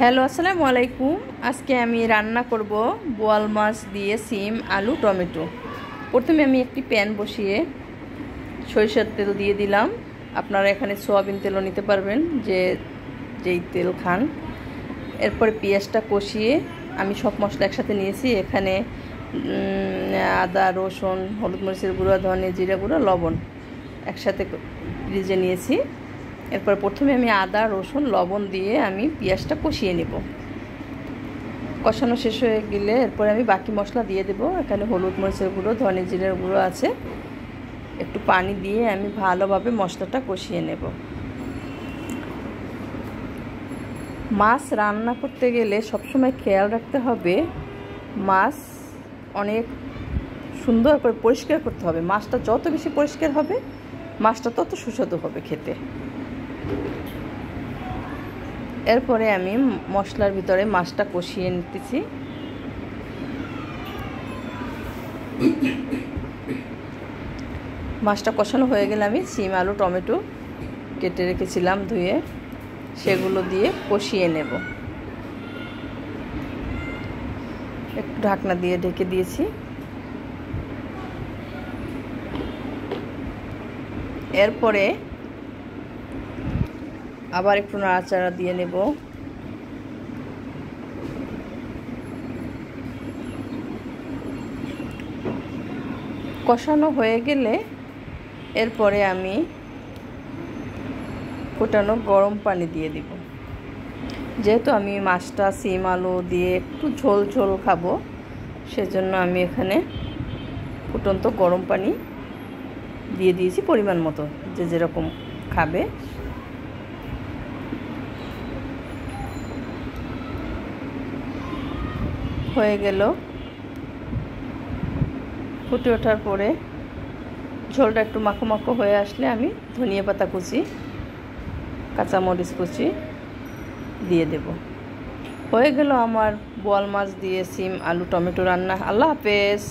Hello, আসসালামু আলাইকুম। আজকে আমি রান্না করব বোয়াল মাছ দিয়ে সিম আলু টমেটো। প্রথমে আমি একটি প্যান বসিয়ে সরিষার তেল দিয়ে দিলাম। আপনারা এখানে সয়াবিন তেলও নিতে পারবেন, যেই তেল খান। এরপরে পেঁয়াজটা কষিয়ে আমি সব মশলা একসাথে নিয়েছি। এখানে আদা, রসুন, হলুদ, মরিচের গুঁড়া, ধনে জিরা গুঁড়া, লবণ একসাথে ভেজে নিয়েছি। এরপর প্রথমে আমি আদা, রসুন, লবণ দিয়ে আমি পেঁয়াজটা কষিয়ে নেব। কষানো শেষ হয়ে গেলে এরপরে আমি বাকি মশলা দিয়ে দেব। এখানে হলুদ, মরিচের গুঁড়ো, ধনে জিরার গুঁড়ো আছে। একটু পানি দিয়ে আমি ভালোভাবে মশলাটা কষিয়ে নেব। মাছ রান্না করতে গেলে সবসময় খেয়াল রাখতে হবে মাছ অনেক সুন্দর করে পরিষ্কার করতে হবে। মাছটা যত বেশি পরিষ্কার হবে মাছটা তত সুস্বাদু হবে খেতে। এরপরে আমি মশলার ভিতরে মাছটা কষিয়ে নিতেছি। মাছটা কষানো হয়ে গেলে আমি সিম, আলু, টমেটো কেটে রেখেছিলাম ধুয়ে, সেগুলো দিয়ে কষিয়ে নেব। একটু ঢাকনা দিয়ে ঢেকে দিয়েছি। এরপরে আবার একটু নাড়াচাড়া দিয়ে নেব। কষানো হয়ে গেলে এরপরে আমি ফোটানো গরম পানি দিয়ে দিব। যেহেতু আমি মাছটা সিম আলু দিয়ে একটু ঝোল ঝোল খাবো, সেজন্য আমি এখানে ফুটন্ত গরম পানি দিয়ে দিয়েছি পরিমাণ মতো, যে যেরকম খাবে। হয়ে গেল। ফুটে ওঠার পরে ঝোলটা একটু মাখো মাখো হয়ে আসলে আমি ধনিয়া পাতা কুচি, কাঁচামরিচ কুচি দিয়ে দেব। হয়ে গেল আমার বোয়াল মাছ দিয়ে সিম আলু টমেটো রান্না। আল্লাহ হাফেজ।